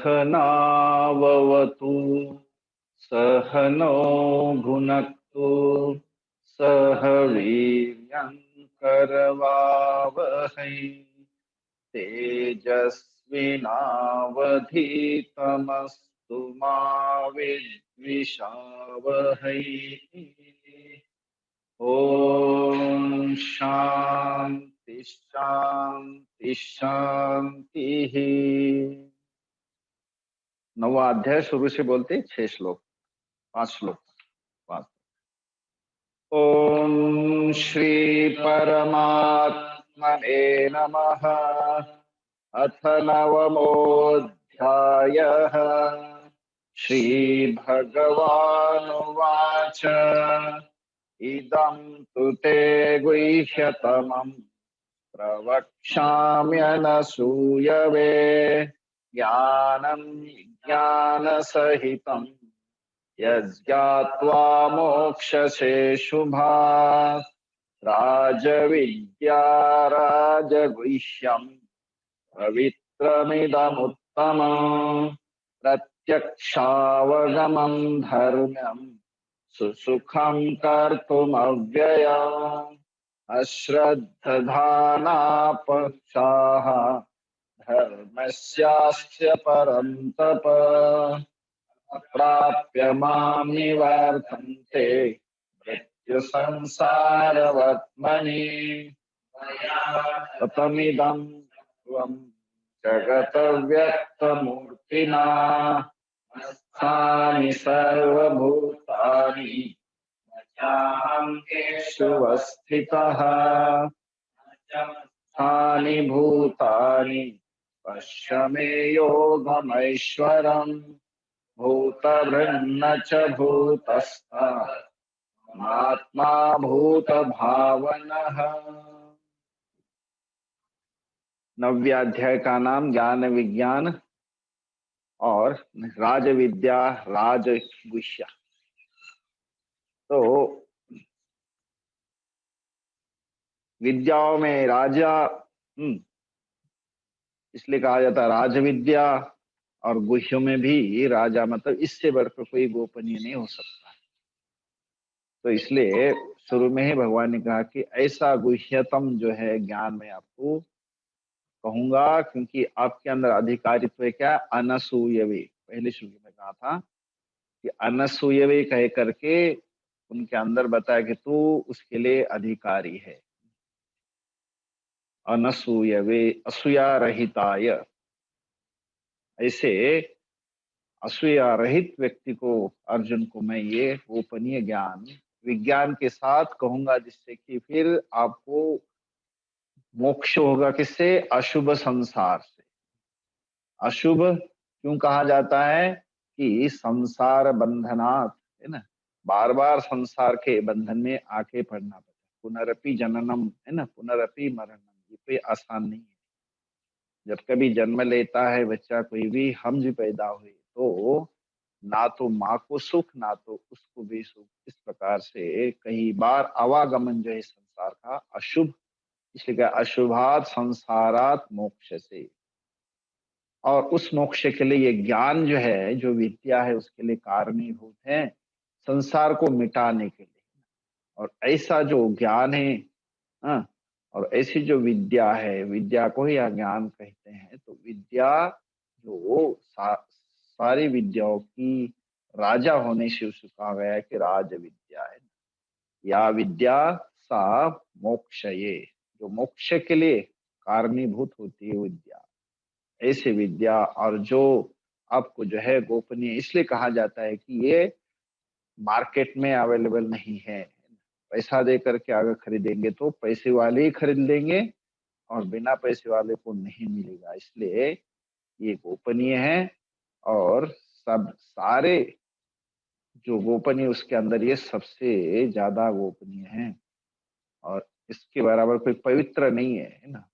सहनाववतु सहनो भुनक्तु सह वीर्यं करवावहै तेजस्विनावधीतमस्तु मा विद्विषावहै। ओम शांति शांति शांति। नवा अध्याय शुरू से बोलते 6 श्लोक 5 श्लोक 5। ओम श्री परमात्मने नमः। अथ नवमोऽध्यायः। श्री भगवानुवाच इदं तु ते गुह्यतमं प्रवक्ष्याम्यनसूयवे ज्ञानं ज्ञानसहितं यज्ञात्वा मोक्षसे शुभात्। राजविद्या राजगुह्यं पवित्रमिदमुत्तमम् प्रत्यक्षावगमं धर्म्यं सुसुखं कर्तुमव्ययम्। अश्रद्धधानापक्षाः धर्मस्यास्य परन्तप अप्राप्य मां निवर्तन्ते मृत्युसंसारवर्त्मनि। ततमिदं त्वं जगत व्यक्तमूर्तिना स्थानि सर्वभूतानि चाहं वस्थितः स्थानि भूतानि पश्य मे योगमैश्वरम् भूतभृन्न च भूतस्थात्मा भूतभावनः। नव्य अध्याय का नाम ज्ञान विज्ञान और राज विद्या राजगुह्य। तो विद्याओं में राजा इसलिए कहा जाता है राज विद्या, और गुह्यों में भी राजा, मतलब इससे बढ़कर कोई गोपनीय नहीं हो सकता। तो इसलिए शुरू में ही भगवान ने कहा कि ऐसा गुह्यतम जो है ज्ञान मैं आपको कहूंगा, क्योंकि आपके अंदर अधिकारित्व है क्या, अनसूयवे। पहले श्लोक में कहा था कि अनसूयवे कह करके उनके अंदर बताया कि तू उसके लिए अधिकारी है। अनसूयवे असूया रहिताय, ऐसे असूया रहित व्यक्ति को, अर्जुन को मैं ये गोपनीय ज्ञान विज्ञान के साथ कहूंगा, जिससे कि फिर आपको मोक्ष होगा। किससे? अशुभ संसार से। अशुभ क्यों कहा जाता है? कि संसार बंधनात्, है ना, बार बार संसार के बंधन में आके पड़ना पड़ता है। पुनरपि जननम, है ना, पुनरपि मरणम, ये कोई आसान नहीं है। जब कभी जन्म लेता है बच्चा कोई भी, हम जो पैदा हुए, तो ना तो माँ को सुख ना तो उसको भी सुख। इस प्रकार से कई बार आवागमन जो है संसार का अशुभ, इसलिए क्या, अशुभात संसारात मोक्ष से। और उस मोक्ष के लिए ये ज्ञान जो है, जो विद्या है, उसके लिए कारणीभूत है संसार को मिटाने के लिए। और ऐसा जो ज्ञान है, हाँ, और ऐसी जो विद्या है, विद्या को ही ज्ञान कहते हैं। तो विद्या जो सारी विद्याओं की राजा होने से उसे कहा गया है कि राज विद्या है। या विद्या सा मोक्ष, ये जो मोक्ष के लिए कारणीभूत होती है विद्या, ऐसी विद्या। और जो आपको जो है गोपनीय इसलिए कहा जाता है कि ये मार्केट में अवेलेबल नहीं है। पैसा दे करके अगर खरीदेंगे तो पैसे वाले ही खरीद लेंगे, और बिना पैसे वाले को नहीं मिलेगा। इसलिए ये गोपनीय है। और सब सारे जो गोपनीय उसके अंदर ये सबसे ज्यादा गोपनीय है, और इसके बराबर कोई पवित्र नहीं है ना।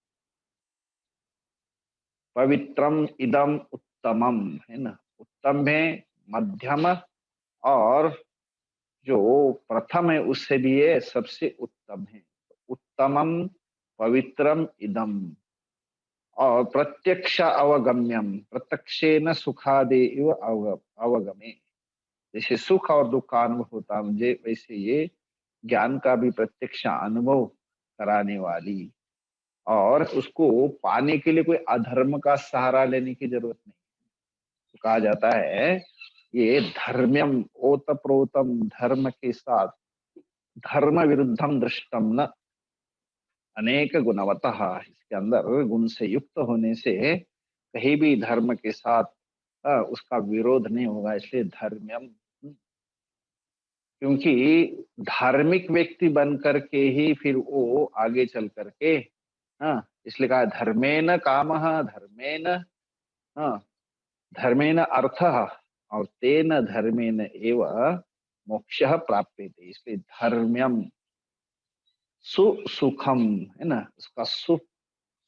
पवित्रम इदम उत्तमम, है ना, उत्तम है, मध्यम, और जो प्रथम है उससे भी ये सबसे उत्तम है। उत्तमम पवित्रम इदम, और प्रत्यक्ष अवगम्यम, प्रत्यक्षेन सुखादे इव अवगमे। जैसे सुख और दुख का अनुभव होता है मुझे, वैसे ये ज्ञान का भी प्रत्यक्ष अनुभव कराने वाली, और उसको पाने के लिए कोई अधर्म का सहारा लेने की जरूरत नहीं। तो कहा जाता है ये धर्म्यम ओतप्रोतम, धर्म के साथ धर्म विरुद्धम दृष्टम न अनेक गुणवतः, इसके अंदर गुण से युक्त होने से कहीं भी धर्म के साथ उसका विरोध नहीं होगा, इसलिए धर्म्यम। क्योंकि धार्मिक व्यक्ति बन करके ही फिर वो आगे चल करके, हाँ, इसलिए कहा धर्मेण कामः, धर्मेण, हाँ, धर्मेण अर्थः, और तेन धर्मेण एव मोक्षः प्राप्यते। इसलिए धर्म्यम सुखम, है ना, उसका सुख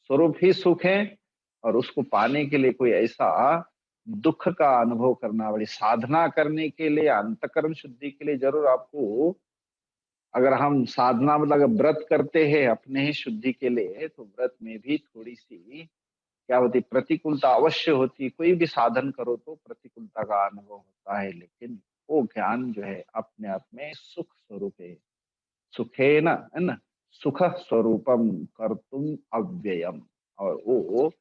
स्वरूप ही सुख है, और उसको पाने के लिए कोई ऐसा दुख का अनुभव करना, बड़ी साधना करने के लिए, अंतकरण शुद्धि के लिए जरूर आपको, अगर हम साधना मतलब अगर व्रत करते हैं अपने ही शुद्धि के लिए, तो व्रत में भी थोड़ी सी क्या होती, प्रतिकूलता अवश्य होती। कोई भी साधन करो तो प्रतिकूलता का अनुभव होता है, लेकिन वो ज्ञान जो है अपने आप में सुख स्वरूप है। सुखे न, है ना, सुख स्वरूपम कर्तुम अव्ययम, और वो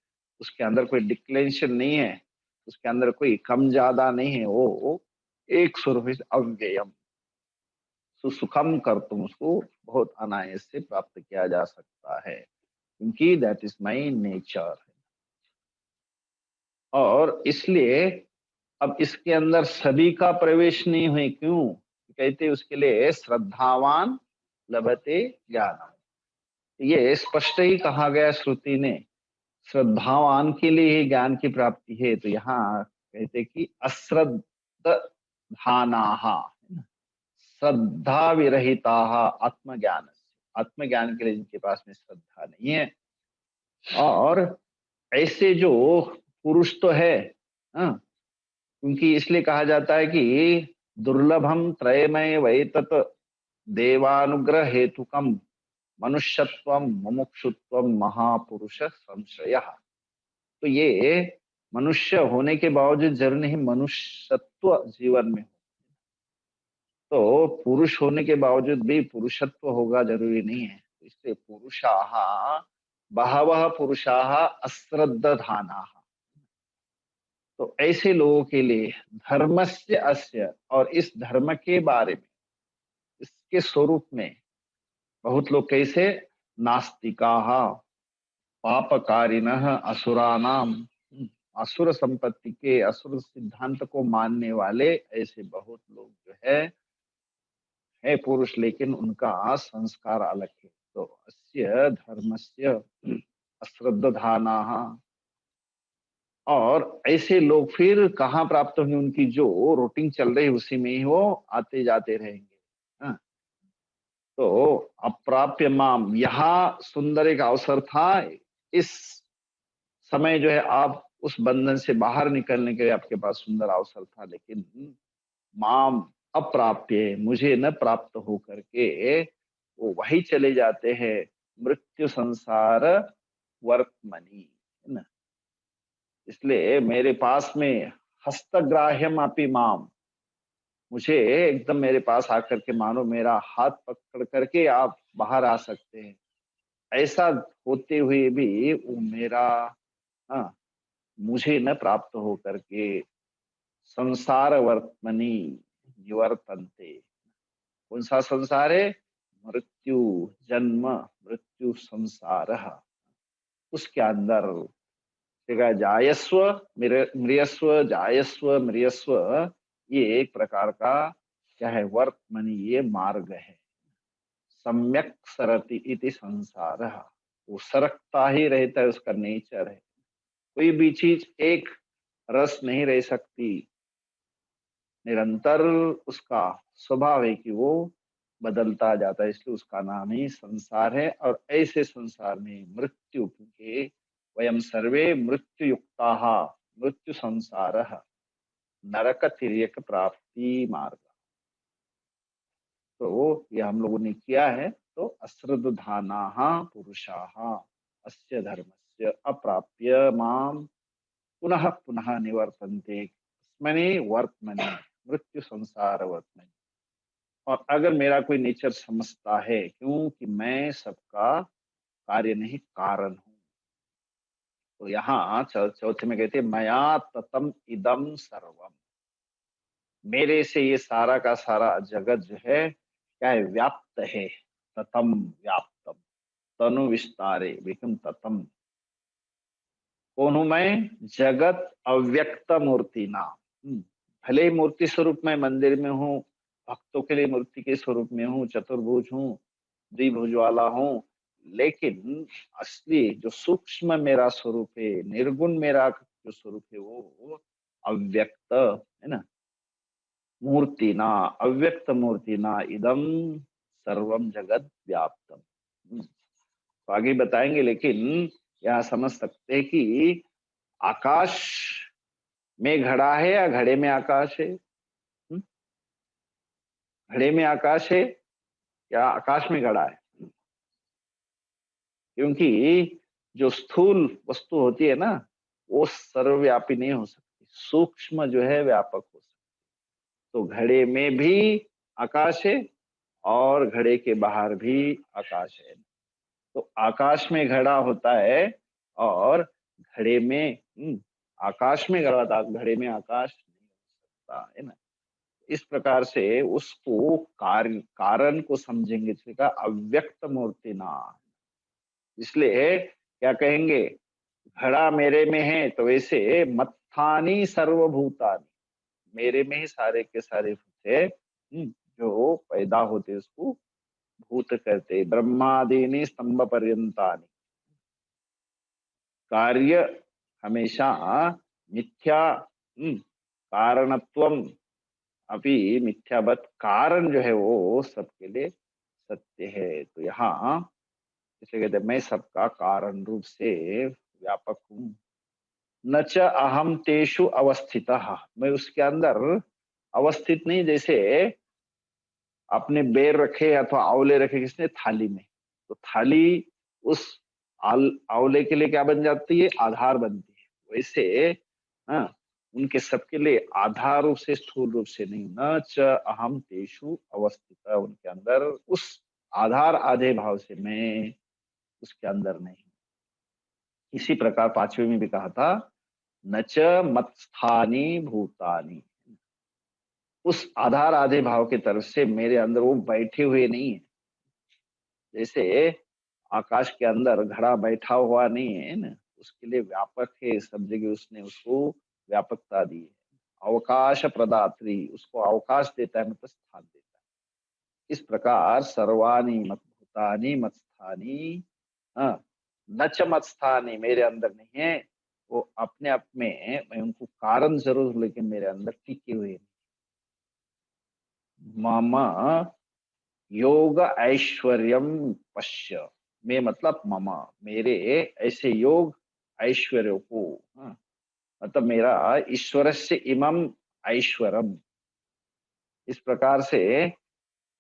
उसके अंदर कोई डिक्लेरेशन नहीं है, उसके अंदर कोई कम ज्यादा नहीं है, वो एक स्वरूप है, अव्ययम। सुसुखम कर्तुम, उसको बहुत अनायास से प्राप्त किया जा सकता है, क्योंकि दैट इज माई नेचर। और इसलिए अब इसके अंदर सभी का प्रवेश नहीं हुए, क्यों कहते, उसके लिए श्रद्धावान लभते ज्ञान। ये स्पष्ट ही कहा गया श्रुति ने, श्रद्धावान के लिए ही ज्ञान की प्राप्ति है। तो यहाँ कहते कि अश्रद्धानाहा, श्रद्धा विरहिता आत्मज्ञान, आत्मज्ञान के लिए जिनके पास में श्रद्धा नहीं है। और ऐसे जो पुरुष तो है, हाँ, क्योंकि इसलिए कहा जाता है कि दुर्लभम त्रयमय वैतत देवानुग्रह हेतुकम मनुष्यत्वम मुमुक्षुत्वम महापुरुष संशय। तो ये मनुष्य होने के बावजूद जरूर नहीं मनुष्यत्व जीवन में हो, तो पुरुष होने के बावजूद भी पुरुषत्व होगा जरूरी नहीं है। इसलिए पुरुषाः, बहवः पुरुषाः अश्रद्धानाः, तो ऐसे लोगों के लिए धर्मस्य अस्य, और इस धर्म के बारे में, इसके स्वरूप में बहुत लोग कैसे, नास्तिकाः, पापकारिणः, असुरानाम, असुर संपत्ति के, असुर सिद्धांत को मानने वाले ऐसे बहुत लोग जो है पुरुष, लेकिन उनका संस्कार अलग है। तो अस्य धर्मस्य अश्रद्धानाः, और ऐसे लोग फिर कहाँ प्राप्त होंगे, उनकी जो रूटीन चल रही है उसी में ही वो आते जाते रहेंगे। हाँ, तो अप्राप्य माम, यहाँ सुंदर एक अवसर था। इस समय जो है आप उस बंधन से बाहर निकलने के लिए आपके पास सुंदर अवसर था, लेकिन माम अप्राप्य, मुझे न प्राप्त हो करके वो वही चले जाते हैं मृत्यु संसार वर्तमनी, है ना। इसलिए मेरे पास में हस्तग्राह्यम अपि माम, मुझे एकदम मेरे पास आकर के मानो मेरा हाथ पकड़ करके आप बाहर आ सकते हैं, ऐसा होते हुए भी वो मेरा, हाँ, मुझे न प्राप्त हो करके संसार वर्तमनी निवर्तन्ते। कौन सा संसार है, मृत्यु, जन्म मृत्यु संसार, उसके अंदर देखा, जायस्व मृयस्व, जायस्व मृयस्व, ये एक प्रकार का क्या है, वर्तमनी, ये मार्ग है। सम्यक सरति इति संसार, वो सरकता ही रहता है, उसका नेचर है। कोई भी चीज एक रस नहीं रह सकती, निरंतर उसका स्वभाव है कि वो बदलता जाता है, इसलिए उसका नाम ही संसार है। और ऐसे संसार में मृत्यु, क्योंकि वयम सर्वे मृत्यु युक्ता, मृत्यु संसार नरक तिर्यक प्राप्ति मार्ग, तो ये हम लोगों ने किया है। तो अश्रद्धानाः पुरुषाः अस्य धर्म, तस्य अप्राप्य माम पुनः पुनः निवर्तन्ते स्मनि वर्तमनि मृत्यु संसार वर्तमनि। और अगर मेरा कोई नेचर समझता है क्यों कि मैं सबका कार्य नहीं कारण हूँ, तो यहाँ चौथे में कहते हैं मया ततम इदम सर्वम, मेरे से ये सारा का सारा जगत जो है क्या है, व्याप्त है। ततम व्याप्तम, तनु विस्तारे विकम ततम, कौन हूं मैं, जगत अव्यक्त मूर्ति नाम। भले ही मूर्ति स्वरूप में मंदिर में हूँ, भक्तों के लिए मूर्ति के स्वरूप में हूँ, चतुर्भुज हूँ, द्विभुज वाला हूँ, लेकिन असली जो सूक्ष्म मेरा स्वरूप है, निर्गुण मेरा जो स्वरूप है, वो अव्यक्त है ना। मूर्ति ना, अव्यक्त मूर्ति ना इदम सर्वम जगत व्याप्तम। तो आगे बताएंगे, लेकिन यहाँ समझ सकते हैं कि आकाश में घड़ा है या घड़े में आकाश है। घड़े में आकाश है या आकाश में घड़ा है। क्योंकि जो स्थूल वस्तु होती है ना, वो सर्वव्यापी नहीं हो सकती, सूक्ष्म जो है व्यापक हो सकती। तो घड़े में भी आकाश है और घड़े के बाहर भी आकाश है। तो आकाश में घड़ा होता है और घड़े में आकाश में घड़ा था, घड़े में आकाश नहीं हो सकता है ना। इस प्रकार से उसको कार्य कारण को समझेंगे, इसलिए अव्यक्त मूर्ति ना। इसलिए क्या कहेंगे, घड़ा मेरे में है तो वैसे मत्थानी सर्वभूतानि, मेरे में ही सारे के सारे भूत है। जो पैदा होते उसको भूत कहते। ब्रह्मादीनि स्तंभ पर्यंतानि, कार्य हमेशा मिथ्या, कारणत्वम अभी मिथ्यावत, कारण जो है वो सबके लिए सत्य है। तो यहाँ इसलिए कहते हैं मैं सबका कारण रूप से व्यापक हूँ। न च अहम तेषु अवस्थितः, मैं उसके अंदर अवस्थित नहीं। जैसे आपने बेर रखे अथवा आंवले रखे किसने, थाली में, तो थाली उस आंवले के लिए क्या बन जाती है, आधार बनती है। वैसे हाँ, उनके सबके लिए आधार रूप से, स्थूल रूप से नहीं। न च अहम तेषु अवस्थित, उनके अंदर उस आधार आधे भाव से मैं उसके अंदर नहीं। इसी प्रकार पांचवे में भी कहा था न च मत्स्थानी भूतानी, उस आधार आधे भाव की तरफ से मेरे अंदर वो बैठे हुए नहीं है। जैसे आकाश के अंदर घड़ा बैठा हुआ नहीं है ना, उसके लिए व्यापक है, सब जगह उसने उसको व्यापकता दी है। अवकाश प्रदात्री, उसको अवकाश देता है, मतलब स्थान देता है। इस प्रकार सर्वाणी मत भूतानी मत स्थानी, हाँ, न च मत स्थानी, मेरे अंदर नहीं है वो अपने आप में, मैं उनको कारण जरूर, लेकिन मेरे अंदर टिके हुए नहीं। मामा योग ऐश्वर्यम पश्य, में मतलब ममा, मेरे ऐसे योग ऐश्वर्य को, हाँ, मतलब मेरा ईश्वर से इमम ऐश्वरम, इस प्रकार से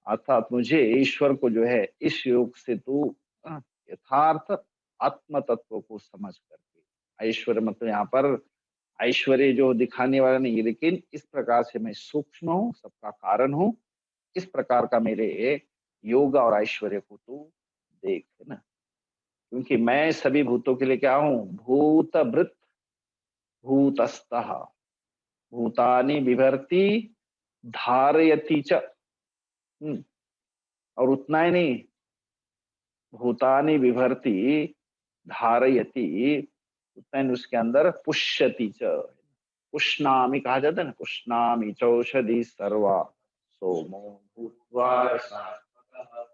अर्थात मुझे ईश्वर को जो है इस योग से तू यथार्थ आत्म तत्व को समझ करके, ऐश्वर्य मतलब यहाँ पर ऐश्वर्य जो दिखाने वाला नहीं, लेकिन इस प्रकार से मैं सूक्ष्म हूँ, सबका कारण हूँ, इस प्रकार का मेरे योग और ऐश्वर्य को तू देख, है ना। क्योंकि मैं सभी भूतों के लिए क्या हूँ, भूतभृत भूतस्तः, भूतानि बिभर्ति धारयति च। और उतना ही नहीं, भूतानि बिभर्ति धारयति, उतना ही उसके अंदर पुष्यति च, पुष्णामि कहा जाता है ना, पुष्णामि चौषधि सर्वा सोमो भूत्वा रसात्मकः।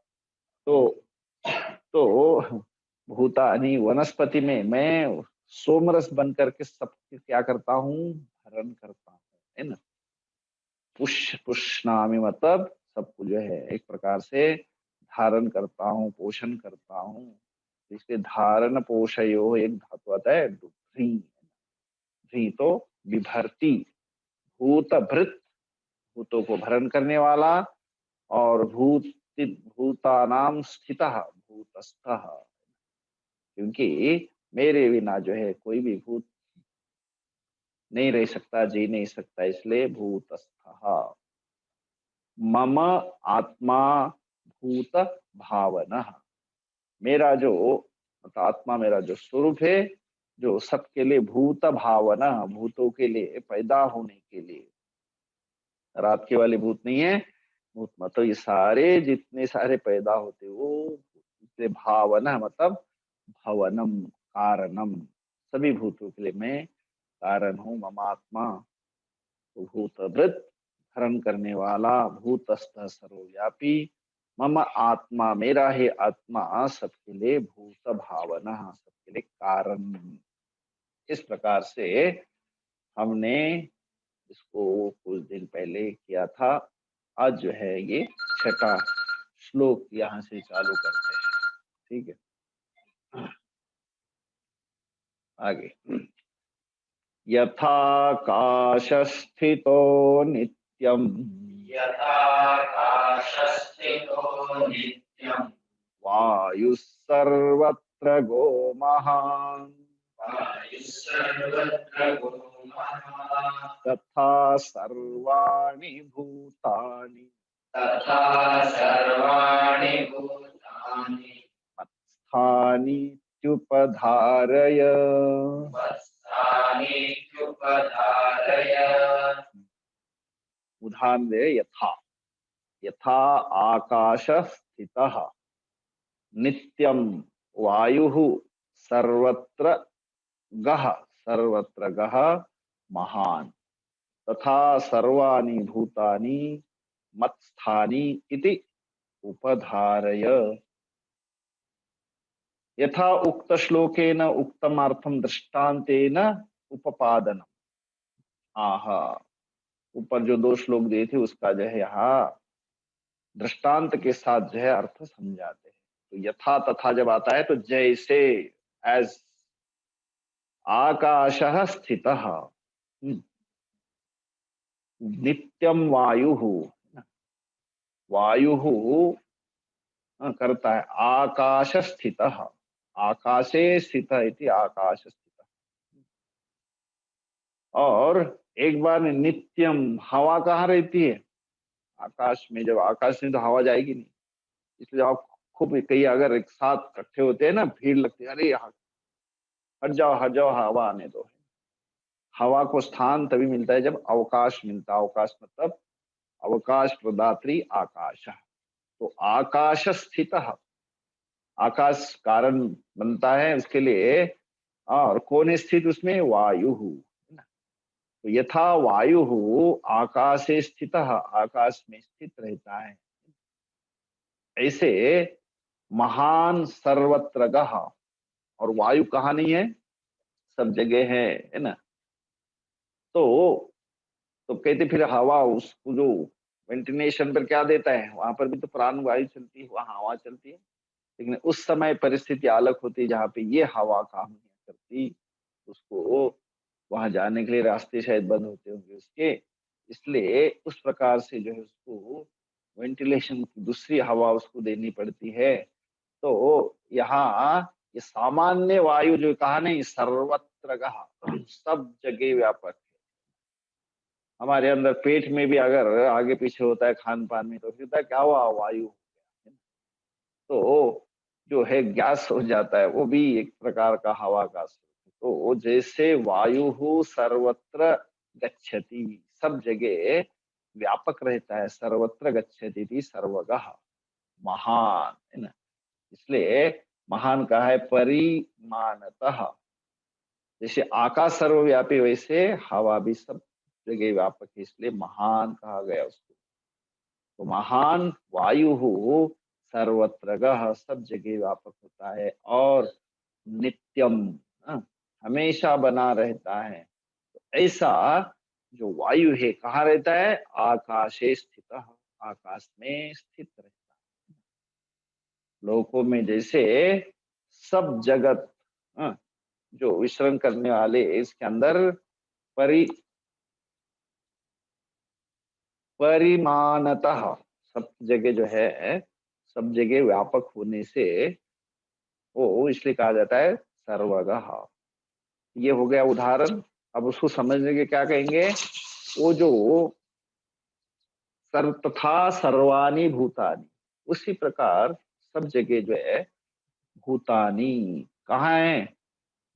तो भूतानि वनस्पति में मैं सोमरस बन करके सबके क्या करता हूँ, हरण करता हूँ, है ना। पुष्णामि मतलब सबको जो है एक प्रकार से धारण करता हूँ, पोषण करता हूँ। इसके धारण पोषयो एक धातु आता है ध्री, ध्री तो विभर्ती, भूत भृत, भूतों को भरण करने वाला, और भूतानाम स्थितः भूतस्थः, क्योंकि मेरे बिना जो है कोई भी भूत नहीं रह सकता, जी नहीं सकता, इसलिए भूतस्थः मम आत्मा भूत भावना। मेरा जो मतलब आत्मा, मेरा जो स्वरूप है, जो सबके लिए भूत भावना, भूतों के लिए पैदा होने के लिए, रात के वाले भूत नहीं है। भूत मतलब ये सारे जितने सारे पैदा होते वो इसलिए भावना मतलब भवनम, कारणम, सभी भूतों के लिए मैं कारण हूँ। ममात्मा तो भूतभृत, हरण करने वाला, भूतस्थ सर्वव्यापी, मम आत्मा मेरा है आत्मा सबके लिए भूत भावना, सबके लिए कारण। इस प्रकार से हमने इसको कुछ दिन पहले किया था। आज जो है ये छठा श्लोक यहाँ से चालू करते हैं। ठीक है, आगे। यथाकाशस्थितो नित्यम् यथाकाशस्थितो नित्यम् वायुः सर्वत्र गो महान् वायुः सर्वत्र गुरुमः तथा सर्वाणि भूतानि तथा सर्वाणि भूतानि मत्स्थानीत्युपधारय। मत्स्थानीत्युपधारय। उदाहरण दे, यथा, यथा आकाश स्थितः नित्यं वायुः सर्वत्र गः, सर्वत्र गः महान् तथा सर्वाणि भूतानि मत्स्थानि इति उपधारय। यथा उक्त श्लोकेन उक्तमार्थं दृष्टान्तेन उपपादनम्। आहा, ऊपर जो दो श्लोक दिए थे उसका जो है यहाँ दृष्टांत के साथ जो है अर्थ समझाते हैं। तो यथा तथा जब आता है तो जैसे, एज, आकाशः स्थितः, नित्यम वायुः, वायुः करता है आकाश स्थितः, आकाशे स्थित इति आकाश स्थितः। और एक बार नित्यम, हवा कहाँ रहती है? आकाश में। जब आकाश में तो हवा जाएगी नहीं, इसलिए आप खूब कई अगर एक साथ इकट्ठे होते हैं ना, भीड़ लगती है, अरे हट जाओ हट जाओ, हवा आने दो। हवा को स्थान तभी मिलता है जब अवकाश मिलता है। अवकाश मतलब अवकाश प्रदात्री आकाश। तो आकाश स्थित, आकाश कारण बनता है उसके लिए, और कौन स्थित उसमें? वायु। तो यथा वायु आकाशे स्थित, आकाश में स्थित रहता है, ऐसे महान सर्वत्र गह, और वायु कहाँ नहीं है? सब जगह है ना। तो कहते फिर हवा, उसको जो वेंटिलेशन पर क्या देता है, वहां पर भी तो प्राण वायु चलती है, वहां हवा चलती है। लेकिन उस समय परिस्थिति अलग होती है जहाँ पे ये हवा काम नहीं करती, उसको वहां जाने के लिए रास्ते शायद बंद होते होंगे उसके, इसलिए उस प्रकार से जो है उसको वेंटिलेशन की दूसरी हवा उसको देनी पड़ती है। तो यहाँ ये सामान्य वायु जो कहा नहीं, सर्वत्र कहा, सब जगह व्यापक है। हमारे अंदर पेट में भी अगर आगे पीछे होता है खान पान में, तो फिर क्या हुआ? वायु हो गया। तो जो है गैस हो जाता है, वो भी एक प्रकार का हवा का स्वरूप है। तो जैसे वायु सर्वत्र गच्छति, सब जगह व्यापक रहता है, सर्वत्र गच्छति थी सर्वगः, महान है ना। इसलिए महान कहा है परिमाणतः। जैसे आकाश सर्वव्यापी वैसे हवा भी सब जगह व्यापक है, इसलिए महान कहा गया उसको। तो महान वायु सर्वत्र गः, सब जगह व्यापक होता है, और नित्यम, हाँ, हमेशा बना रहता है। तो ऐसा जो वायु है कहाँ रहता है? आकाशे स्थित, आकाश में स्थित रहता है। लोकों में जैसे सब जगत, हाँ, जो विचरण करने वाले इसके अंदर परि परिमाणतः, सब जगह जो है, सब जगह व्यापक होने से वो इसलिए कहा जाता है सर्वगः। ये हो गया उदाहरण। अब उसको समझने के क्या कहेंगे, वो जो सर्व तथा सर्वाणी भूतानि, उसी प्रकार सब जगह जो है भूतानि कहाँ है,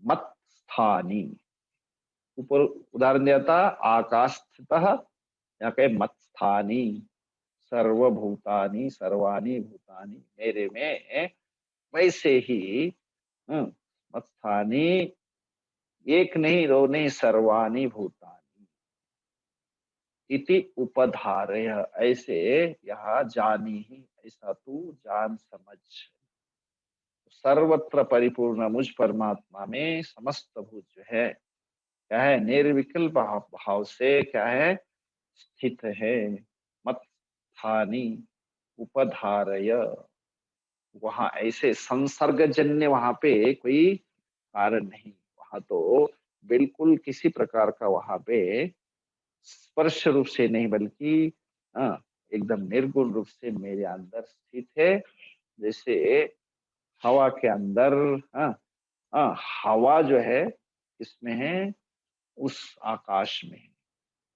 मत स्थानी। ऊपर उदाहरण दिया था आकाश स्थितः, यहाँ कहे मत स्थानी। सर्वभूतानि सर्वाणी भूतानि, मेरे में वैसे ही मत स्थानी, एक नहीं दो नहीं, सर्वाणी भूतानि इति उपधारय, ऐसे यह जानी ही, ऐसा तू जान समझ। सर्वत्र परिपूर्ण मुझ परमात्मा में समस्त भूत जो है क्या है, निर्विकल्प भाव से क्या है, स्थित है। मत स्थानी उपधारय, वहां ऐसे संसर्गजन्य वहां पे कोई कारण नहीं, वहां तो बिल्कुल किसी प्रकार का वहां पे स्पर्श रूप से नहीं, बल्कि एकदम निर्गुण रूप से मेरे अंदर स्थित है। जैसे हवा के अंदर हाँ, हवा जो है इसमें है, उस आकाश में है।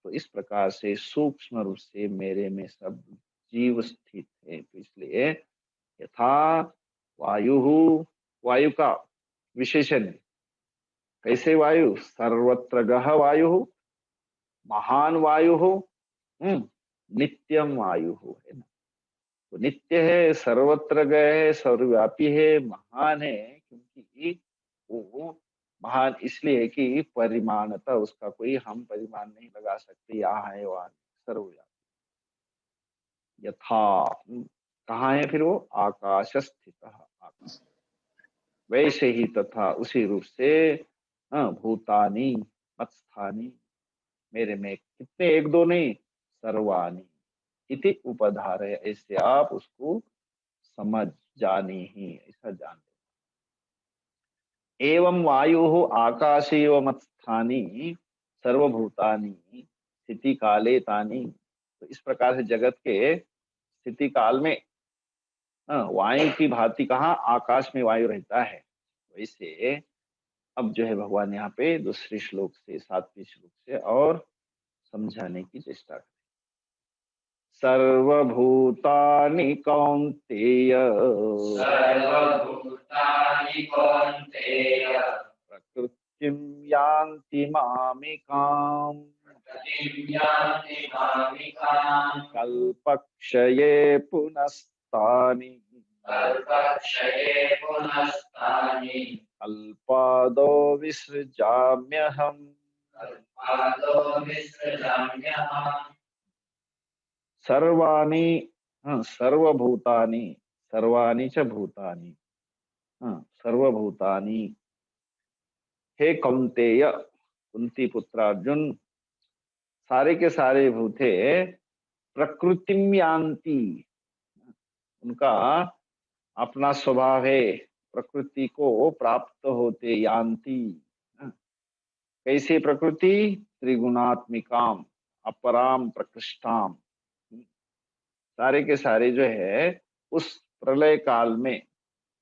तो इस प्रकार से सूक्ष्म रूप से मेरे में सब जीव स्थित है। तो इसलिए यथा वायु, वायु का विशेषण है। कैसे वायु, सर्वत्र गह वायु, महान वायु हो, नित्यम वायु हो, है ना। तो नित्य है, सर्वत्र गए है, सर्वव्यापी है, महान है, क्योंकि वो महान इसलिए है कि परिमाणता उसका कोई हम परिमाण नहीं लगा सकते, यहाँ है वहां सर्वव्यापी। यथा कहाँ है फिर वो, आकाश स्थित आकाश, वैसे ही तथा उसी रूप से भूतानी मत्स्थानी, मेरे में कितने, एक दो नहीं, सर्वाणी इति उपधारय, ऐसे आप उसको समझ जाने ही, ऐसा जान ले। एवं वायु आकाशे एवं मत्स्थानी सर्वभूतानि स्थिति काले तानि, तो इस प्रकार से जगत के स्थिति काल में वायु की भांति कहाँ, आकाश में वायु रहता है, वैसे अब जो है भगवान यहाँ पे दूसरे श्लोक से, 7वें श्लोक से और समझाने की चेष्टा करें। सर्वभूतानि कौन्तेय सर्वभूतानि कौन्तेय प्रकृतिं यान्ति मामिकाम् गतिं यान्ति मामिकाम् कल्पक्षये पुनस्तानि कल्पक्षये पुनस्तानि अल्पादो विसृजाम्यहम्। कल्पादो विसृजाम्यहम्। सर्वाणि सर्वभूतानि, सर्वाणि च भूतानि, सर्वभूतानि, हे कौन्तेय, कुंती पुत्र अर्जुन, सारे के सारे भूते प्रकृतिम यान्ति, उनका अपना स्वभाव है, प्रकृति को प्राप्त होते, यान्ति कैसे प्रकृति, त्रिगुणात्मिकाम अपराम प्रकृष्टाम, सारे के सारे जो है उस प्रलय काल में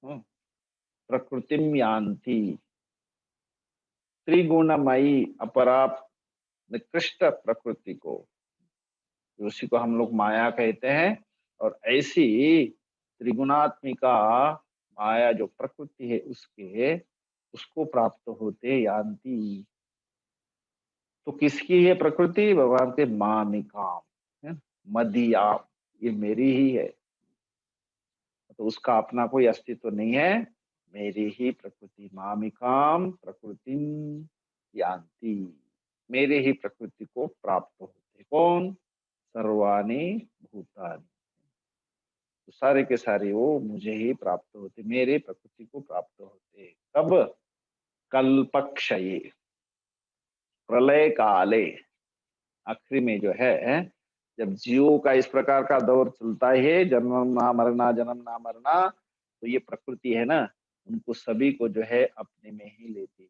प्रकृतिम यान्ति, त्रिगुणमयी अपरा निकृष्ट प्रकृति को, उसी को हम लोग माया कहते हैं। और ऐसी त्रिगुणात्मिका माया जो प्रकृति है उसके, उसको प्राप्त होते, यान्ति। तो किसकी है प्रकृति, भगवान के मामिकाम, है मदियाम, ये मेरी ही है। तो उसका अपना कोई अस्तित्व नहीं है, मेरी ही प्रकृति, मामिकाम प्रकृतिम यान्ति, मेरे ही प्रकृति को प्राप्त होते। कौन, सर्वाणी भूतानि, तो सारे के सारे वो मुझे ही प्राप्त होते, मेरे प्रकृति को प्राप्त होते। कब, कल्पक्षये, प्रलय काले, आखिरी में जो है, जब जीवों का इस प्रकार का दौर चलता है, जन्म ना मरना, जन्म ना मरना, तो ये प्रकृति है ना, उनको सभी को जो है अपने में ही लेती है।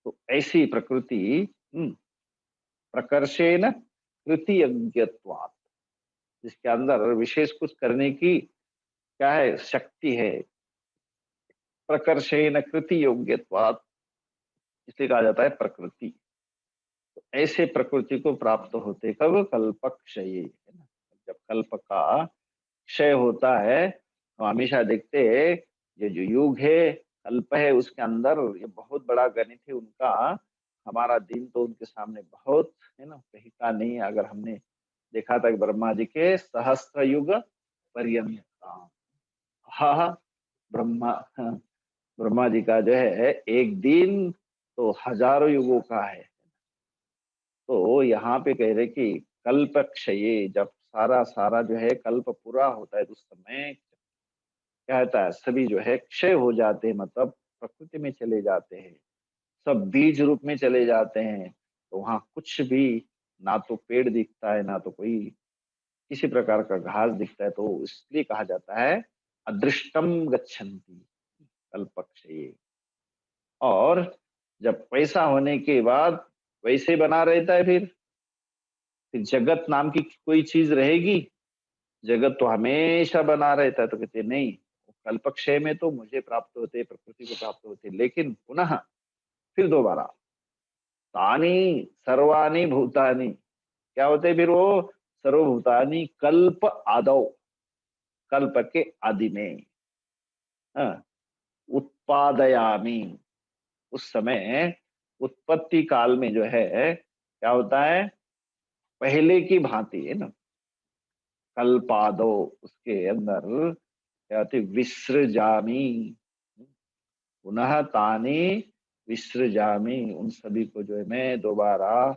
तो ऐसी प्रकृति प्रकर्षेण कृतियज्ञत्वात्, जिसके अंदर विशेष कुछ करने की क्या है, शक्ति है, प्रकर्षेण कृति योग्यत्वात्, इसलिए कहा जाता है प्रकृति। तो ऐसे प्रकृति को प्राप्त होते कब? कल्पक्षये, है ना। जब कल्प का क्षय होता है तो हमेशा देखते हैं ये जो युग है, कल्प है, उसके अंदर ये बहुत बड़ा गणित है उनका। हमारा दिन तो उनके सामने बहुत, है ना, कहीं का नहीं। अगर हमने देखा था कि ब्रह्मा जी के सहस्त्र युग पर्यंत, हाँ हाँ, ब्रह्मा, हाँ, ब्रह्मा जी का जो है एक दिन तो हजारों युगों का है। तो यहाँ पे कह रहे कि कल्प क्षये, जब सारा सारा जो है कल्प पूरा होता है तो उस समय क्या होता है, सभी जो है क्षय हो जाते हैं, मतलब प्रकृति में चले जाते हैं, सब बीज रूप में चले जाते हैं। तो वहां कुछ भी, ना तो पेड़ दिखता है, ना तो कोई किसी प्रकार का घास दिखता है। तो इसलिए कहा जाता है अदृष्टम गच्छन्ति कल्पक्षये। और जब पैसा होने के बाद वैसे बना रहता है, फिर जगत नाम की कोई चीज रहेगी? जगत तो हमेशा बना रहता है। तो कहते नहीं, कल्पक्षय में तो मुझे प्राप्त होते, प्रकृति को प्राप्त होते, लेकिन पुनः फिर दोबारा तानी सर्वाणी भूतानी, क्या होते फिर वो? सर्वभूतानी कल्प आदौ, कल्प के आदि में, हाँ, उत्पादयामी, उस समय उत्पत्ति काल में जो है क्या होता है, पहले की भांति, है ना, कल्पादो, उसके अंदर क्या होती, विसृजामी, पुनः तानी विसृजामी, उन सभी को जो है मैं दोबारा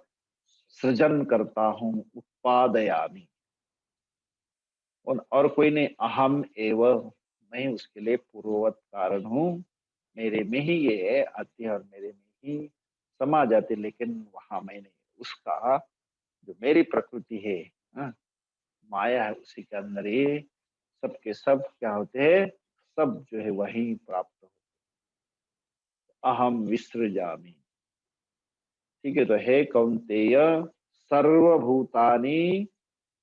सृजन करता हूँ, उत्पादयामी। और कोई नहीं, अहम एव, मैं उसके लिए पूर्ववत कारण हूँ, मेरे में ही ये आती है और मेरे में ही समा जाती है। लेकिन वहां मैंने उसका जो मेरी प्रकृति है, हाँ, माया है, उसी के अंदर ही सबके सब क्या होते हैं, सब जो है वही प्राप्त हो। अहम विसृजामि, ठीक है। तो हे कौन्तेय, सर्वभूतानि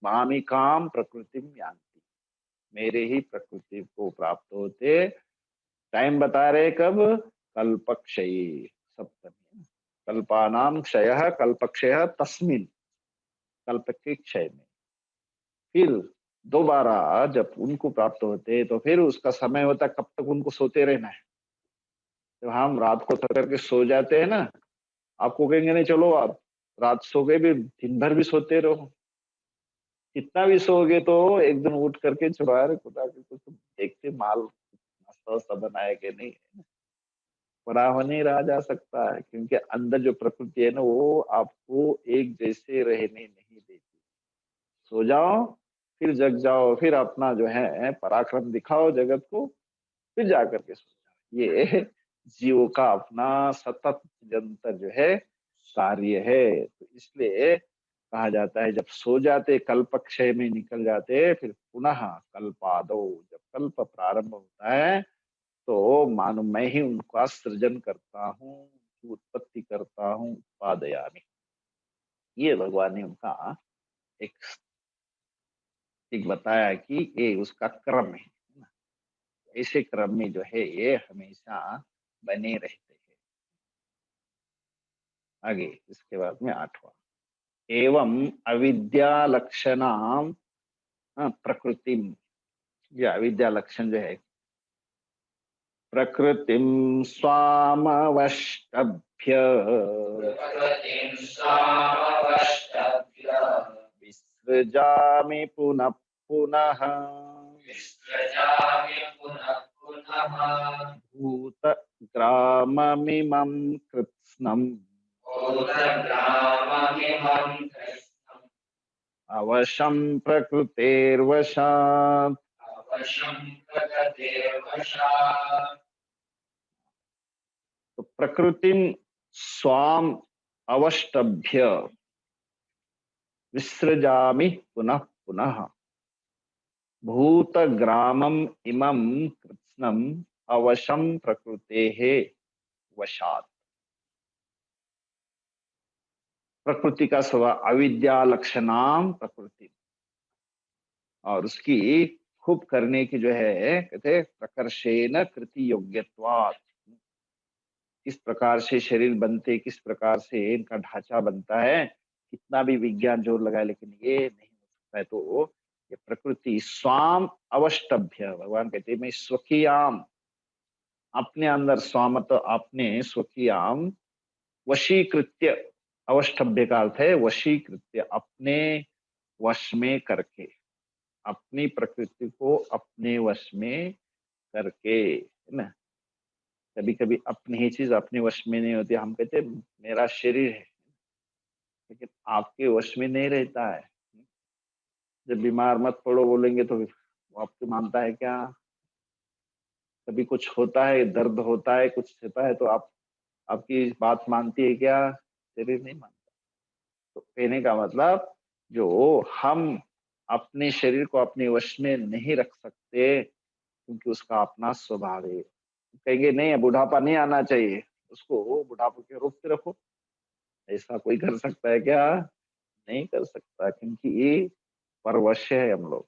मामिकाम प्रकृतिम यान्ति, मेरे ही प्रकृति को प्राप्त होते। टाइम बता रहे कब? कल्पक्षयी, सप्तमी, कल्पानाम क्षय कल्पक्षय तस्मिन, कल्प के क्षय में। फिर दोबारा जब उनको प्राप्त होते तो फिर उसका समय होता, कब तक उनको सोते रहना है। जब हम रात को थक करके सो जाते हैं ना, आपको कहेंगे नहीं चलो आप रात सो गए भी दिन भर भी सोते रहो, कितना भी सोओगे तो एक दिन उठ करके चलो यार खुदा के कुछ देखते माल नाश्ता वास्ता बनाया कि नहीं। पड़ा हो नहीं रहा जा सकता है, क्योंकि अंदर जो प्रकृति है ना वो आपको एक जैसे रहने नहीं देती। सो जाओ, फिर जग जाओ, फिर अपना जो है पराक्रम दिखाओ जगत को, फिर जा करके सो जाओ। ये जीवों का अपना सतत निरंतर जो है कार्य है। तो इसलिए कहा जाता है जब सो जाते, कल्प क्षय में निकल जाते, फिर पुनः कल्पादो, जब कल्प प्रारंभ होता है तो मानो मैं ही उनका सृजन करता हूँ, उनकी उत्पत्ति करता हूँ, उत्पादयामि। ये भगवान ने उनका एक एक बताया कि ये उसका क्रम है ना। ऐसे क्रम में जो है ये हमेशा बने रहते हैं। आगे इसके बाद में आठवां, एवं अविद्या लक्षणाम प्रकृतिम, ये अविद्या लक्षण जो है, प्रकृतिम स्वामवष्टभ्य प्रकृतिं स्वामवष्टभ्य विसृजामि पुनः पुनः विसृजामि पुनः पुनः भूतग्राममिमं कृत्स्नम् भूतग्राममिमं कृष्णम् अवशं प्रकृतेर्वशात्। अवशं प्रकृतिर्वशात् तो प्रकृतिम स्वाम अवष्टभ्य विसृजामि पुनः पुनः भूतग्रामम इमं कृत्स्नम् अवशं प्रकृतेः वशात्। प्रकृति का स्वभाव अविद्या लक्षणाम प्रकृति, और उसकी खूब करने की जो है कहते प्रकर्षेण कृति योग्यत्वात्, किस प्रकार से शरीर बनते, किस प्रकार से इनका ढांचा बनता है, कितना भी विज्ञान जोर लगाए लेकिन ये नहीं हो सकता है। तो ये प्रकृति स्वाम अवष्टभ्य, भगवान कहते हैं मैं स्वकीयाम, अपने अंदर स्वाम तो अपने स्वकीयाम वशीकृत्य, अवष्टभ्य का अर्थ है वशीकृत्य, अपने वश में करके, अपनी प्रकृति को अपने वश में करके, है ना। कभी कभी अपनी ही चीज अपने वश में नहीं होती, हम कहते मेरा शरीर है, लेकिन आपके वश में नहीं रहता है। जब बीमार मत पड़ो बोलेंगे तो वो आपको मानता है क्या? कभी कुछ होता है, दर्द होता है, कुछ होता है तो आप आपकी बात मानती है क्या? शरीर नहीं मानता। तो कहने का मतलब जो हम अपने शरीर को अपने वश में नहीं रख सकते, क्योंकि उसका अपना स्वभाव है। कहेंगे नहीं बुढ़ापा नहीं आना चाहिए, उसको बुढ़ापे के रोकते रखो, ऐसा कोई कर सकता है क्या? नहीं कर सकता, क्योंकि ये परवश है हम लोग।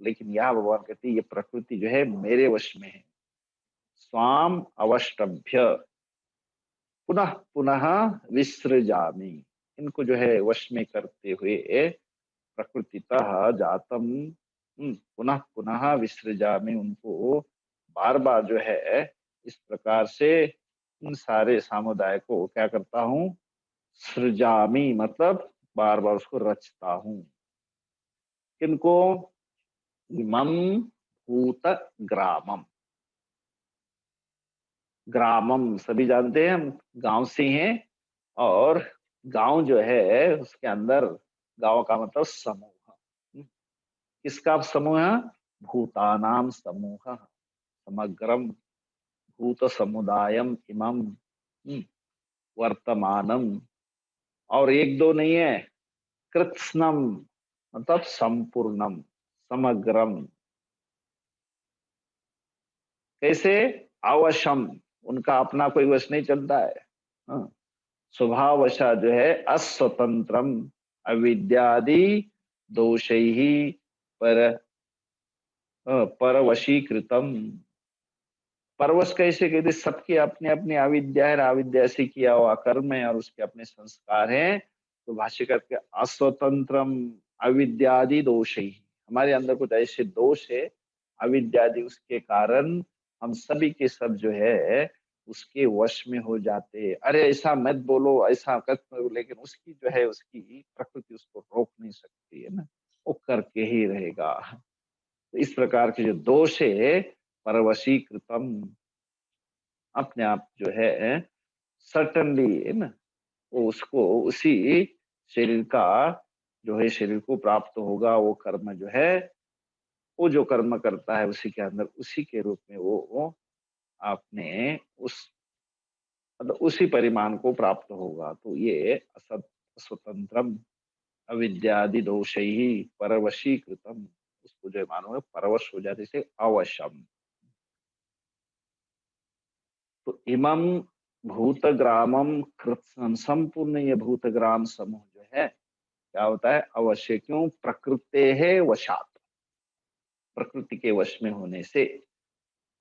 लेकिन यह भगवान कहते हैं ये प्रकृति जो है मेरे वश में है। स्वाम अवष्टभ्य पुनः पुनः विसृजामि, इनको जो है वश में करते हुए प्रकृतितः जातम पुनः पुनः विसृजामि, उनको बार बार जो है इस प्रकार से इन सारे समुदाय को क्या करता हूँ, सृजामि मतलब बार बार उसको रचता हूँ। किनको? इमं भूत ग्रामम, ग्रामम सभी जानते हैं हम गांव से हैं, और गांव जो है उसके अंदर, गांव का मतलब समूह, किसका समूह है? भूतानाम समूह, समग्रम भूत समुदायम इमं वर्तमानम, और एक दो नहीं है, कृत्स्नम मतलब संपूर्णम, समग्रम। कैसे? अवशम, उनका अपना कोई वश नहीं चलता है। हाँ, स्वभावशा जो है अस्वतंत्रम, अविद्यादि दोषैहि पर परवशीकृतम। परवश कैसे कहते? सबकी अपनी अपनी अविद्या है, अविद्या से किया हुआ कर्म है और उसके अपने संस्कार हैं। तो भाष्य करके अस्वतंत्रम अविद्यादि दोष ही, हमारे अंदर कुछ ऐसे दोष है अविद्यादि, उसके कारण हम सभी के सब जो है उसके वश में हो जाते हैं। अरे ऐसा मत बोलो, ऐसा मत बोलो, लेकिन उसकी जो है उसकी प्रकृति उसको रोक नहीं सकती है ना, वो करके ही रहेगा। तो इस प्रकार के जो दोष है परवशीकृतम, अपने आप जो है सर्टनली है ना, वो उसको उसी शरीर का जो है शरीर को प्राप्त होगा। वो कर्म जो है, वो जो कर्म करता है उसी के अंदर उसी के रूप में वो आपने उस मतलब उसी परिमाण को प्राप्त होगा। तो ये असत स्वतंत्रम अविद्यादि दोष ही परवशीकृतम, उसको जो है मानो परवश हो जाते से अवशम। तो इमम भूतग्रामम कृत्स्नम, संपूर्ण ये भूतग्राम समूह जो है क्या होता है? अवश्य, क्यों? प्रकृते है वशात, प्रकृति के वश में होने से,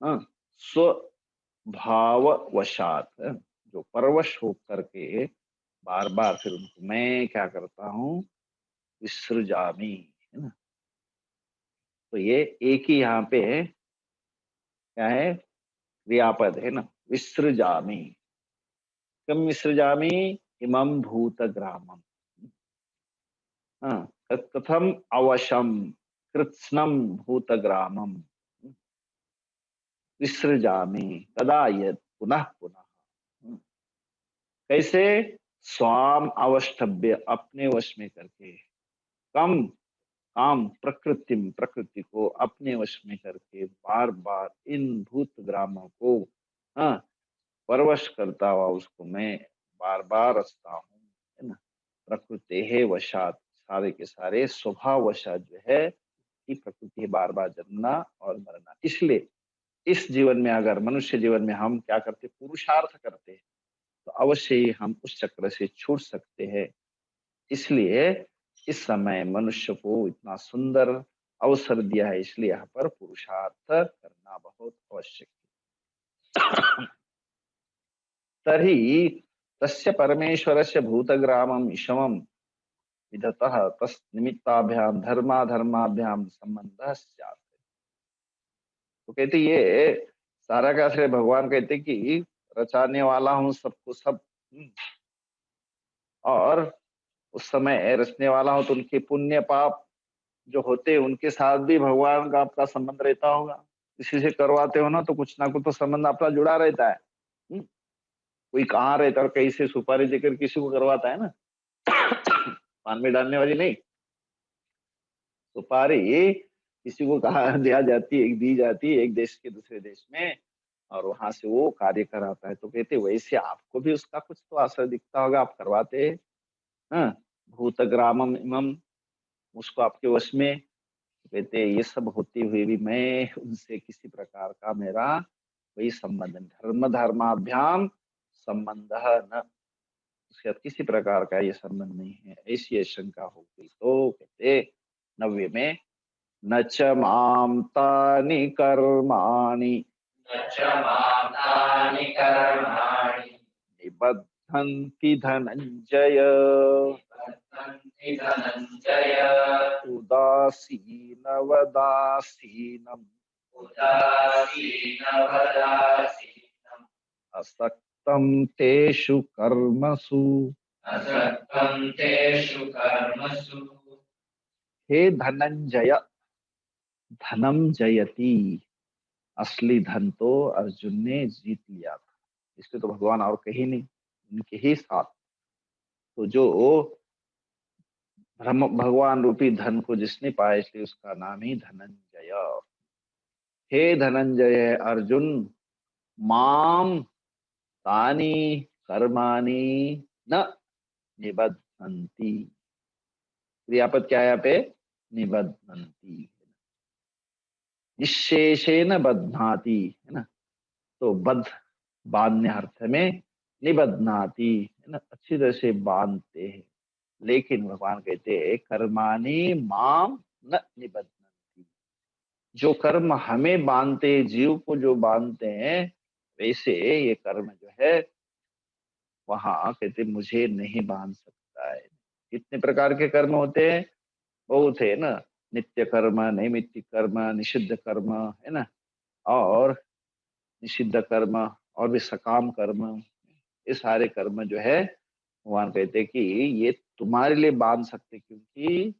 हाँ, स्वभाव वशात, जो परवश होकर के बार बार फिर उनको मैं क्या करता हूँ, विसृजामी, है ना। तो ये एक ही यहाँ पे क्या है? क्रियापद है ना, विसृजामी। कम विसृजामी? इमं भूतग्रामम, हाँ, कथम अवशम कृत्स्नम भूतग्रामम विसृजामि तदा यद पुनः पुनः। कैसे? स्वाम अवष्टभ्य, अपने वश में करके, कम काम प्रकृतिम, प्रकृति को अपने वश में करके बार बार इन भूत ग्रामों को, हाँ, परवश करता हुआ उसको मैं बार बार रचता हूँ, है ना। प्रकृति है वशात, सारे के सारे स्वभाव वशात जो है कि प्रकृति है बार बार जन्मना और मरना। इसलिए इस जीवन में अगर मनुष्य जीवन में हम क्या करते, पुरुषार्थ करते हैं, तो अवश्य ही हम उस चक्र से छूट सकते हैं। इसलिए इस समय मनुष्य को इतना सुंदर अवसर दिया है, इसलिए यहाँ पर पुरुषार्थ करना बहुत आवश्यक है। तर्हि तस्य परमेश्वरस्य भूतग्रामम् इषमं विधतः तस् निमित्ताभ्याम धर्माधर्माभ्याम संबंधः स्यात्। तो कहते ये सारा का श्रेय भगवान कहते कि रचाने वाला हूँ सबको सब। और उस समय रचने वाला हूँ तो उनके पुण्य पाप जो होते हैं उनके साथ भी भगवान का आपका संबंध रहता होगा। किसी से करवाते हो ना तो कुछ ना कुछ तो संबंध आपका जुड़ा रहता है। कोई कहाँ रहता है और कहीं से सुपारी देकर किसी को करवाता है ना। पान में डालने वाली नहीं, सुपारी किसी को कहा दिया जाती है, दी जाती है एक देश के दूसरे देश में, और वहां से वो कार्य कराता है। तो कहते वैसे आपको भी उसका कुछ तो असर दिखता होगा, आप करवाते हैं। हाँ, भूतग्रामम इमम, उसको आपके वश में। कहते ये सब होते हुए भी मैं उनसे किसी प्रकार का मेरा कोई संबंध नहीं, धर्म धर्माभ्याम संबंध न, उसके साथ किसी प्रकार का ये संबंध नहीं है। ऐसी आशंका हो गई तो कहते 90 में न च माम तानि कर्माणि न च मां तानि कर्माणि निबध्नन्ति धनंजय निबध्नन्ति धनञ्जय उदासीनवदासीनम् उदासीनवदासीनम् असक्तं तेषु कर्मसु। असक्तं तेषु कर्मसु। हे धनंजय, धनम जयति, असली धन तो अर्जुन ने जीत लिया था, इसलिए तो भगवान और कहीं नहीं, उनके ही साथ। तो जो ब्रह्म भगवान रूपी धन को जिसने पाया इसलिए उसका नाम ही धनंजय। हे धनंजय अर्जुन, माम तानि कर्माणि न निबध्नन्ति। क्रियापद क्या है यहाँ पे? निबध्नन्ति, निशेषेण बध्नाति, है ना। तो बद्ध बांधने अर्थ में, निबध्नाति है ना, अच्छी तरह से बांधते हैं। लेकिन भगवान कहते हैं कर्माणि माम न निबध्नन्ति, जो कर्म हमें बांधते, जीव को जो बांधते हैं, वैसे ये कर्म जो है वहां कहते मुझे नहीं बांध सकता है। कितने प्रकार के कर्म होते हैं? बहुत है ना, नित्य कर्म, नैमित्तिक कर्म, निषिद्ध कर्म, है ना, और निषिद्ध कर्म और भी सकाम कर्म। ये सारे कर्म जो है भगवान कहते हैं कि ये तुम्हारे लिए बांध सकते, क्योंकि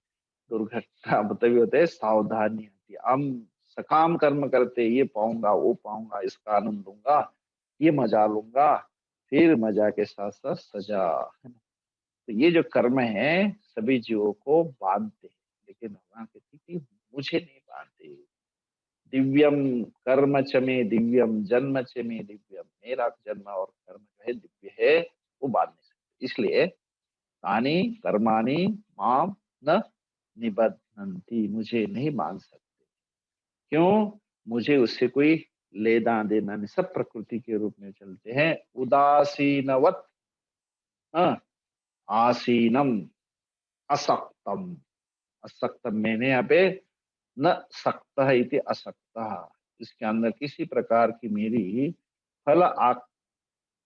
दुर्घटना तभी होते है, सावधानी होती है। हम सकाम कर्म करते, ये पाऊंगा वो पाऊंगा, इसका आनंद लूंगा, ये मजा लूंगा, फिर मजा के साथ साथ सजा, है ना। तो ये जो कर्म है सभी जीवों को बांधते हैं, लेकिन भगवान कहते हैं कि मुझे नहीं बांधते। दिव्यम कर्म च में दिव्यम जन्म च में दिव्यम, मेरा जन्म और कर्म जो है दिव्य है, वो बांध नहीं सकते। इसलिए तानि कर्माणि माम न निबध्नन्ति, मुझे नहीं बांध सकते। क्यों? मुझे उससे कोई लेना देना नहीं, सब प्रकृति के रूप में चलते हैं। उदासीनवत आसीनम असक्तम, असक्तम मैंने यहाँ पे न सकता है इति असक्ता, इसके अंदर किसी प्रकार की मेरी फल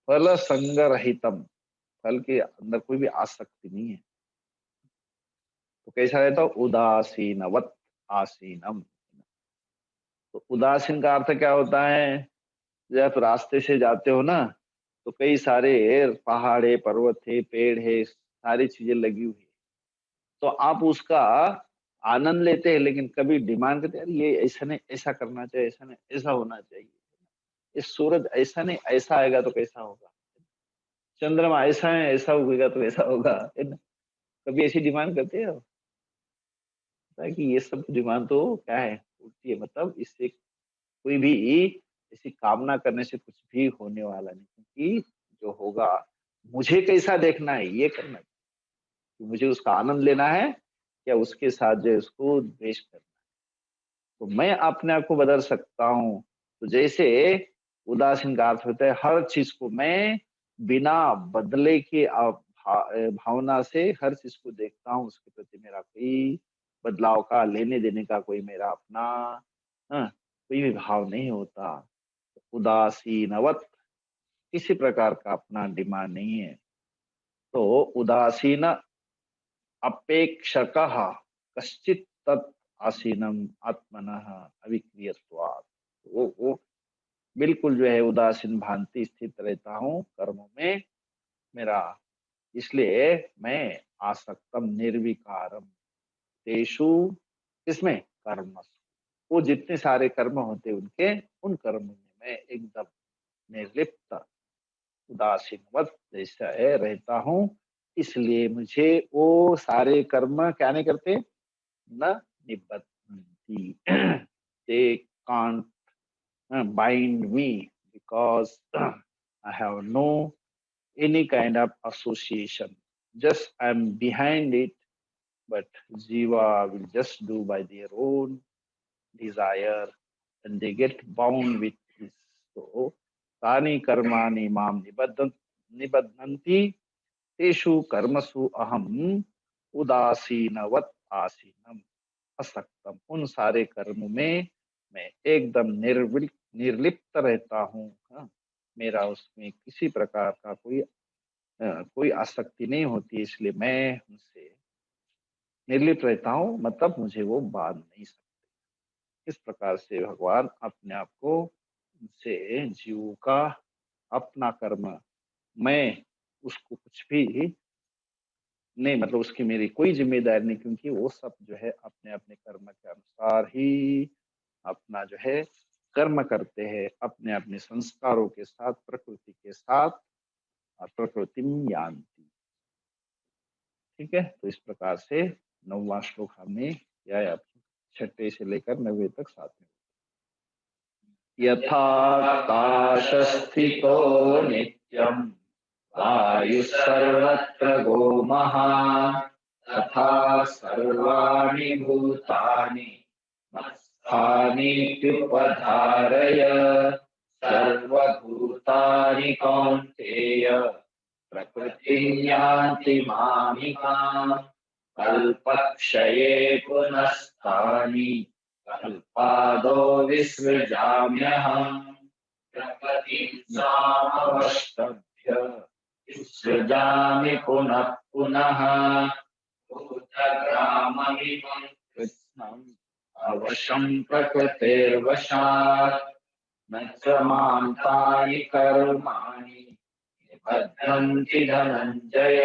फल संग रहितम, फल के अंदर कोई भी आसक्ति नहीं है। तो कैसा रहता? उदासीनवत आसीनम। तो उदासीन का अर्थ क्या होता है? जब आप रास्ते से जाते हो ना, तो कई सारे पहाड़ है, पर्वत है, पेड़ है, सारी चीजें लगी हुई है, तो आप उसका आनंद लेते हैं, लेकिन कभी डिमांड करते हैं ये ऐसा नहीं, ऐसा करना चाहिए, ऐसा नहीं, ऐसा होना चाहिए। ये सूरज ऐसा नहीं, ऐसा आएगा तो कैसा होगा, चंद्रमा ऐसा है, ऐसा उगेगा तो ऐसा होगा, है ना। कभी ऐसी डिमांड करते हैं कि ये सब डिमांड तो क्या है, उठती है। मतलब इससे कोई भी ऐसी कामना करने से कुछ भी होने वाला नहीं, क्योंकि जो होगा मुझे कैसा देखना है ये करना है, कि मुझे उसका आनंद लेना है या उसके साथ जो है उसको द्वेष करना है। तो मैं अपने आप को बदल सकता हूँ। तो जैसे उदासीन का अर्थ होता है हर चीज को मैं बिना बदले के भावना से हर चीज को देखता हूँ, उसके प्रति मेरा कोई बदलाव का, लेने देने का कोई मेरा अपना कोई भी भाव नहीं होता। उदासीनवत, किसी प्रकार का अपना डिमांड नहीं है। तो उदासीन अपेक्षकः कश्चित् तत् आसीनम आत्मनः अविक्रियत्वात्। वो बिल्कुल जो है उदासीन भांति स्थित रहता हूँ कर्मों में मेरा, इसलिए मैं आसक्तम निर्विकारम तेषु, इसमें कर्म, वो जितने सारे कर्म होते उनके, उन कर्मों में मैं एकदम निर्लिप्त उदासीनवत जैसा है रहता हूँ। इसलिए मुझे वो सारे कर्म क्या नहीं करते, न निबद्धन्ति, they can't bind me because I have no any kind of association. Just I'm behind it, but Jiva will just do by their own desire and they get bound with this. So, तानि कर्माणि माम निबध्नन्ति तेषु कर्मसु अहम उदासीनवत आसीनम असक्तम। उन सारे कर्मों में मैं एकदम निर्लिप्त रहता हूँ। मेरा उसमें किसी प्रकार का कोई आसक्ति नहीं होती, इसलिए मैं उनसे निर्लिप्त रहता हूँ, मतलब मुझे वो बांध नहीं सकते। इस प्रकार से भगवान अपने आप को उनसे जीव का अपना कर्म, मैं उसको कुछ भी नहीं, मतलब उसकी मेरी कोई जिम्मेदारी नहीं, क्योंकि वो सब जो है अपने अपने कर्म के अनुसार ही अपना जो है कर्म करते हैं, अपने अपने संस्कारों के साथ, प्रकृति के साथ, प्रकृति यान्ति। ठीक है, तो इस प्रकार से 9वां श्लोक हमने किया, 6 से लेकर 9 तक साथ में। यथाकाशस्थितो नित्यं वायु सर्वत्र गोमहान् तथा सर्वाणि भूतानि मत्स्थानीत्युपधारय। सर्वभूतानि कौन्तेय प्रकृतिं यान्ति मामिकाम् कल्पक्षये पुनस्तानि कल्पादो विसृजाम्यहम्। प्रकृतिं स्वामवष्टभ्य विसृजामि पुनः पुनः। भूतग्राममिमं कृत्स्नम् अवशं प्रकृतेर्वशात् न च मां तानि कर्माणि निबध्नन्ति धनञ्जय।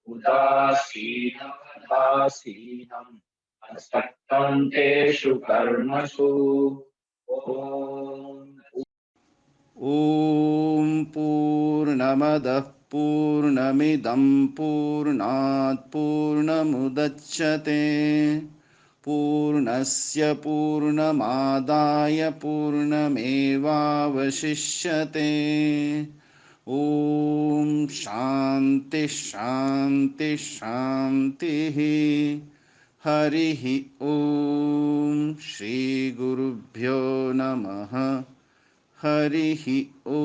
उदासीनम् असक्तं तेषु कर्मसु। ॐ पूर्णमदः पूर्णमिदं पूर्णात् पूर्णमुदच्यते पूर्णस्य पूर्णमादाय पूर्णमेवावशिष्यते। ॐ शान्ति शान्ति शान्तिः। हरिः ॐ श्रीगुरुभ्यो नमः। हरिः ॐ।